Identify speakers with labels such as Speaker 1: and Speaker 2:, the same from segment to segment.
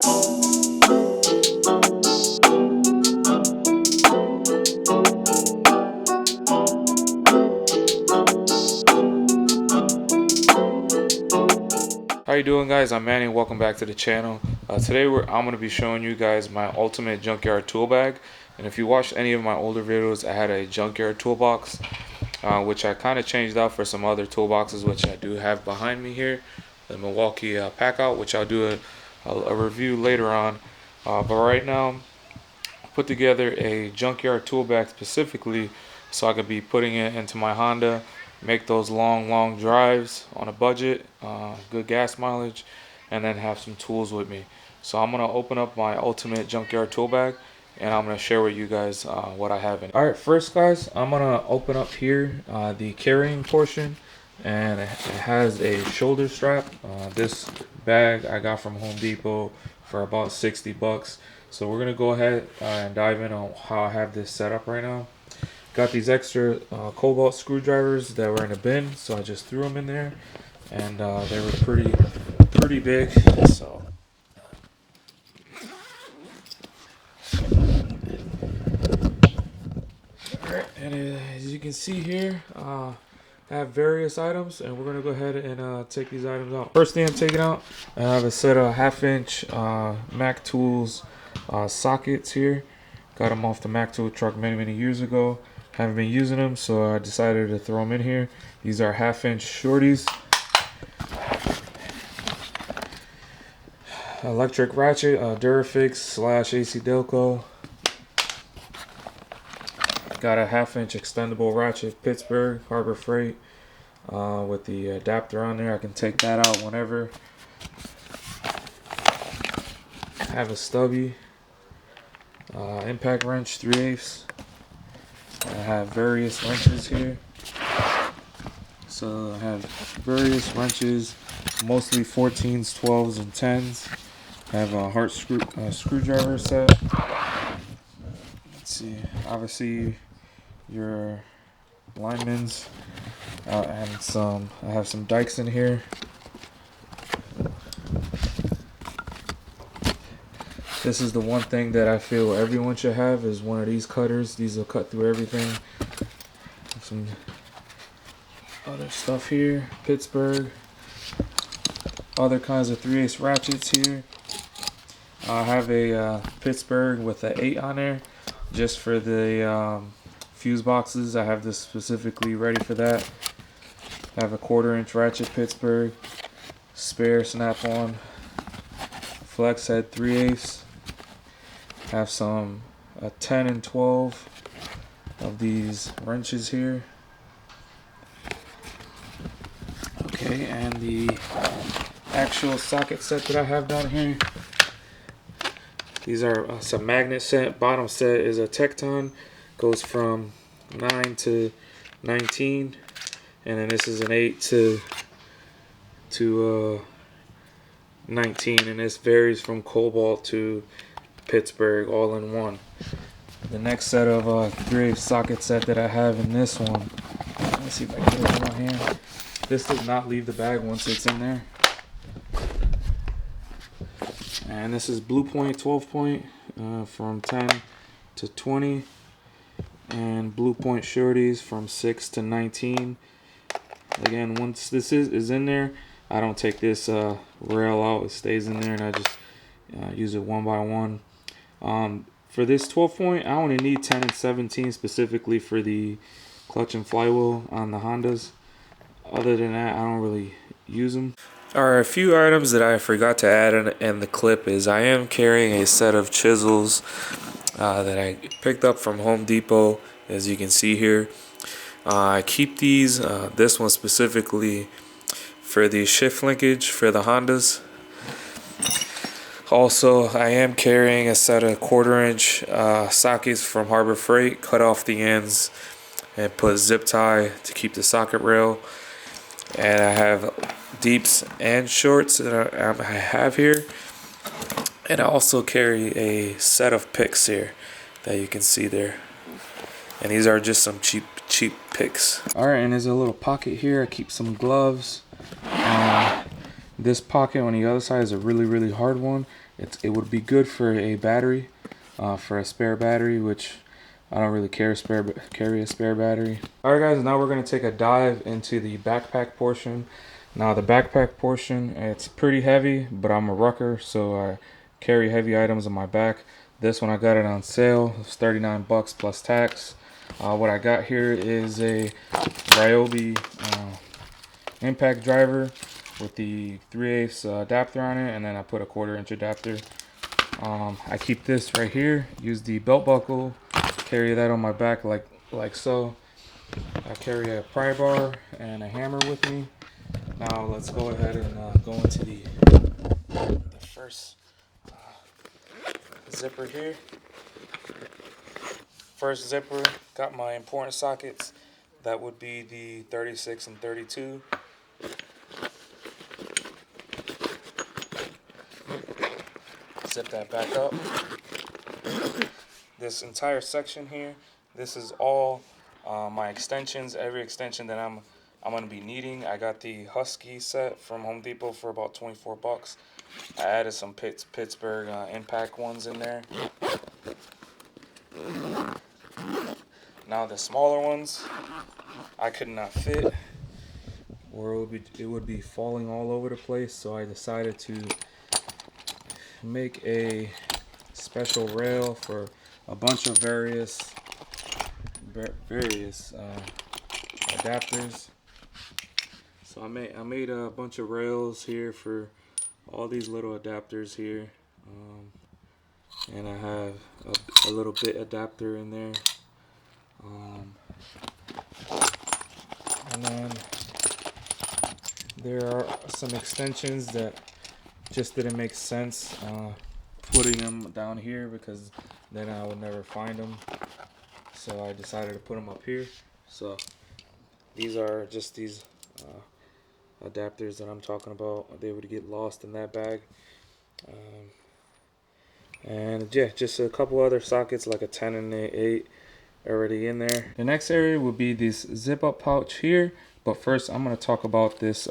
Speaker 1: How you doing, guys? I'm Manny. Welcome back to the channel. Today I'm going to be showing you guys my ultimate junkyard tool bag. And if you watched any of my older videos, I had a junkyard toolbox, which I kind of changed out for some other toolboxes, which I do have behind me here. The Milwaukee pack out, which I'll do a review later on. But right now, I put together a junkyard tool bag specifically so I could be putting it into my Honda, make those long drives on a budget, good gas mileage, and then have some tools with me. So I'm gonna open up my ultimate junkyard tool bag and I'm gonna share with you guys what I have in it. All right, first, guys, I'm gonna open up here the carrying portion, and it has a shoulder strap. This bag I got from Home Depot for about 60 bucks. So we're gonna go ahead and dive in on how I have this set up right now. Got these extra cobalt screwdrivers that were in a bin, so I just threw them in there, and they were pretty big. So alright, and as you can see here, I have various items, and we're gonna go ahead and take these items out. First thing I'm taking out, I have a set of 1/2-inch Mac Tools sockets here. Got them off the Mac Tool truck many years ago. Haven't been using them, so I decided to throw them in here. These are 1/2-inch shorties. Electric ratchet, Durafix / AC Delco. Got a 1/2-inch extendable ratchet, Pittsburgh Harbor Freight, with the adapter on there. I can take that out whenever. I have a stubby impact wrench, 3/8. I have various wrenches here. So I have various wrenches, mostly 14s, 12s, and 10s. I have a Hart screwdriver set. Let's see, obviously your linemen's, and I have some dikes in here. This is the one thing that I feel everyone should have, is one of these cutters. These will cut through everything. Some other stuff here, Pittsburgh. Other kinds of 3/8 ratchets here. I have a Pittsburgh with an 8 on there, just for the fuse boxes. I have this specifically ready for that. I have a 1/4-inch ratchet Pittsburgh, spare snap-on, flex head 3/8. Have some 10 and 12 of these wrenches here. Okay, and the actual socket set that I have down here, these are some magnet set. Bottom set is a Tecton, goes from 9 to 19, and then this is an 8 to 19, and this varies from cobalt to Pittsburgh, all in one. The next set of 3/8 socket set that I have in this one, let's see if I can get it in my hand. This does not leave the bag once it's in there. And this is Blue Point 12 point, from 10 to 20, and Blue Point shorties from 6 to 19. Again, once this is in there, I don't take this rail out. It stays in there, and I just use it one by one. For this 12 point, I only need 10 and 17 specifically for the clutch and flywheel on the Hondas. Other than that, I don't really use them. Alright, a few items that I forgot to add in the clip is I am carrying a set of chisels that I picked up from Home Depot, as you can see here. I keep these, this one specifically for the shift linkage for the Hondas. Also, I am carrying a set of 1/4-inch sockets from Harbor Freight, cut off the ends and put zip tie to keep the socket rail. And I have deeps and shorts that I have here. And I also carry a set of picks here that you can see there. And these are just some cheap picks. Alright, and there's a little pocket here. I keep some gloves. This pocket on the other side is a really hard one. it would be good for a battery, for a spare battery, which I don't really carry a spare battery. Alright guys, now we're going to take a dive into the backpack portion. Now the backpack portion, it's pretty heavy, but I'm a rucker, so I carry heavy items on my back. This one I got it on sale. It's 39 bucks plus tax. What I got here is a Ryobi impact driver with the 3/8 adapter on it, and then I put a 1/4 inch adapter. I keep this right here, use the belt buckle, carry that on my back like so. I carry a pry bar and a hammer with me. Now let's go ahead and go into the first zipper here. First zipper, got my important sockets. That would be the 36 and 32. Zip that back up. This entire section here, this is all my extensions. Every extension that I'm going to be needing. I got the Husky set from Home Depot for about 24 bucks. I added some Pittsburgh impact ones in there. Now the smaller ones, I could not fit, or it would be falling all over the place. So I decided to make a special rail for a bunch of various adapters. So I made a bunch of rails here for all these little adapters here, and I have a little bit adapter in there, and then there are some extensions that just didn't make sense putting them down here, because then I would never find them. So I decided to put them up here. So these are just these adapters that I'm talking about. They would get lost in that bag. And yeah, just a couple other sockets like a 10 and an 8 already in there. The next area would be this zip up pouch here. But first I'm going to talk about this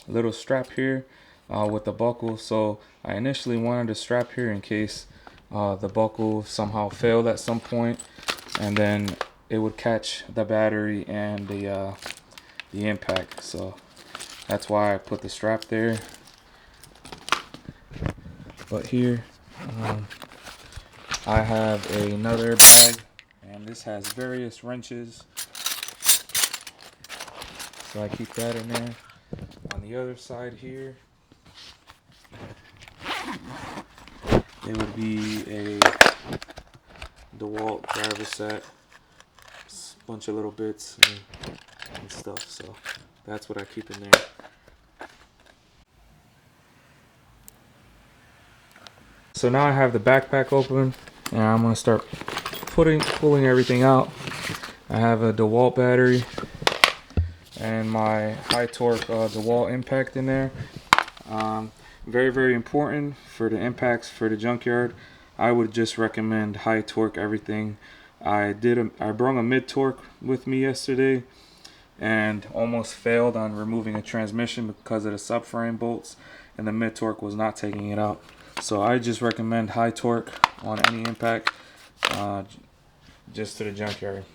Speaker 1: little strap here with the buckle. So I initially wanted a strap here in case the buckle somehow failed at some point, and then it would catch the battery and the impact. So that's why I put the strap there. But here I have another bag, and this has various wrenches, so I keep that in there. On the other side here, it would be a DeWalt driver set, a bunch of little bits and stuff. So that's what I keep in there. So now I have the backpack open, and I'm gonna start pulling everything out. I have a DeWalt battery and my high torque DeWalt impact in there. Very, very important for the impacts for the Junkyard. I would just recommend high torque everything. I brought a mid torque with me yesterday and almost failed on removing a transmission because of the subframe bolts, and the mid torque was not taking it out. So I just recommend high torque on any impact, just to the Junkyard.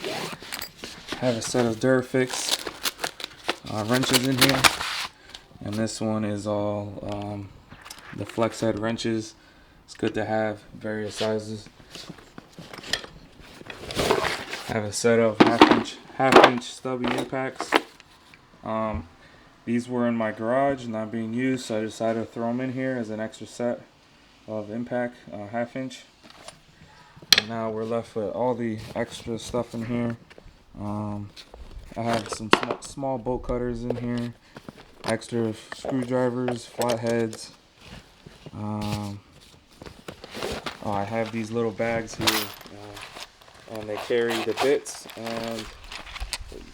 Speaker 1: I have a set of Durafix wrenches in here, and this one is all the flex head wrenches. It's good to have various sizes. I have a set of half inch stubby impacts. These were in my garage, not being used, so I decided to throw them in here as an extra set of impact, half inch. And now we're left with all the extra stuff in here. I have some small bolt cutters in here, extra screwdrivers, flatheads. I have these little bags here, and they carry the bits and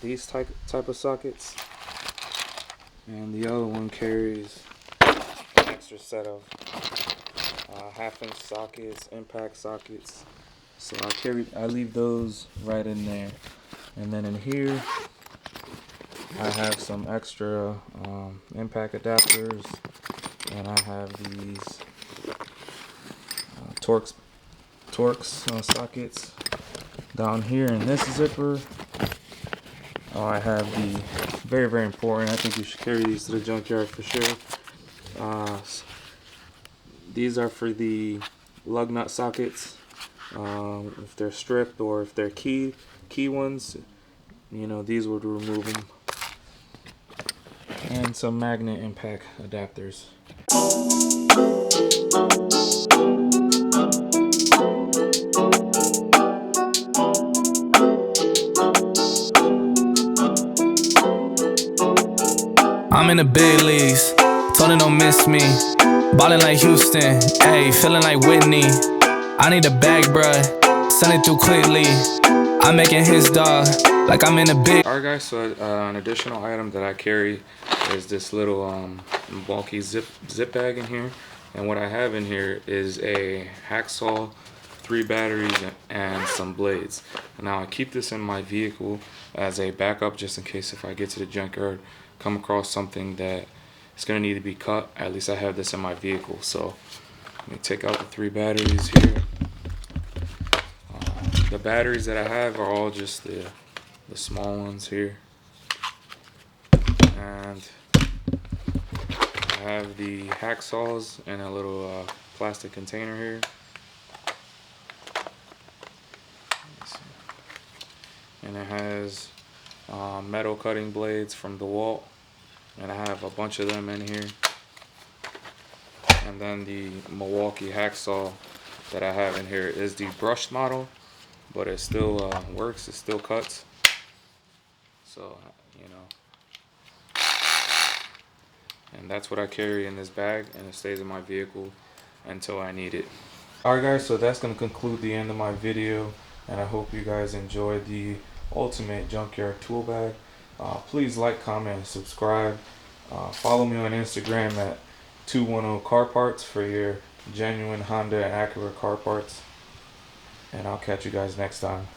Speaker 1: these type of sockets. And the other one carries an extra set of half-inch sockets, impact sockets. So I leave those right in there. And then in here, I have some extra impact adapters And I have these Torx sockets down here in this zipper. I have the very important, I think you should carry these to the junkyard for sure. These are for the lug nut sockets. If they're stripped or if they're key ones, you know, these would remove them. And some magnet impact adapters.
Speaker 2: I'm in the big leagues, told her don't miss me. Ballin' like Houston, ayy, feeling like Whitney. I need a bag, bruh, send it through quickly. I'm making his dog, like I'm in a big.
Speaker 1: Alright guys, so an additional item that I carry is this little bulky zip bag in here. And what I have in here is a hacksaw, 3 batteries, and some blades. And now I keep this in my vehicle as a backup just in case if I get to the junkyard, come across something that is going to need to be cut. At least I have this in my vehicle. So let me take out the 3 batteries here. The batteries that I have are all just the small ones here. And I have the hacksaws in a little plastic container here. And it has metal cutting blades from DeWalt, and I have a bunch of them in here. And then the Milwaukee hacksaw that I have in here is the brushed model, but it still works, it still cuts. So, you know. And that's what I carry in this bag, and it stays in my vehicle until I need it. Alright guys, so that's going to conclude the end of my video, and I hope you guys enjoyed the ultimate junkyard tool bag. Please like, comment, and subscribe. Follow me on Instagram at 210 Car Parts for your genuine Honda and Acura car parts. And I'll catch you guys next time.